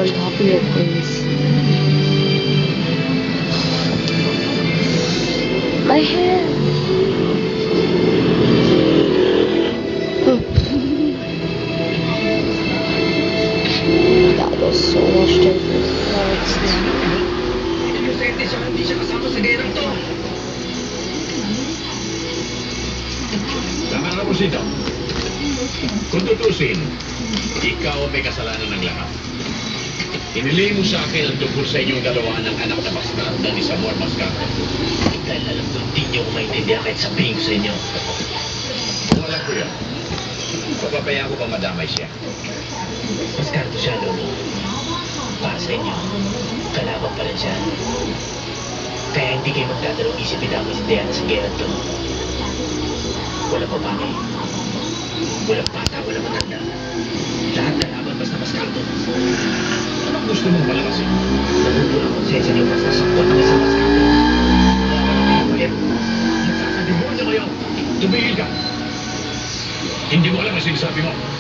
Lord, happy your praise. My hair! Oh. That was so much different. Hindi siya kasama sa gerang to. Tama na, Rosita. Kung tutusin, ikaw ang may kasalanan ng lahat. Inili mo sa akin ang tungkol sa inyong dalawa ng anak na bastarda ni Samuel Mascate. Dahil alam ko, hindi niyo ko maintindihan kahit sabihin ko sa inyo. Kung alam ko yun, papabayaan ko bang madamay siya? Maskarto siya, Lolo. Para sa inyo, kalaban pa rin siya. Kaya hindi kayo magdadalawang isip idamay si Diana sa gerang to. Walang babae. Walang bata, walang matanda. Lahat kalaban basta Maskarto. Anong gusto mong palakasin? Nagugulang konsensya niyo basta sakot ang isang Maskarto. Ulit, Nagsasabihin niyo kayo. Tumigil ka. Hindi mo alam ang sinasabi mo.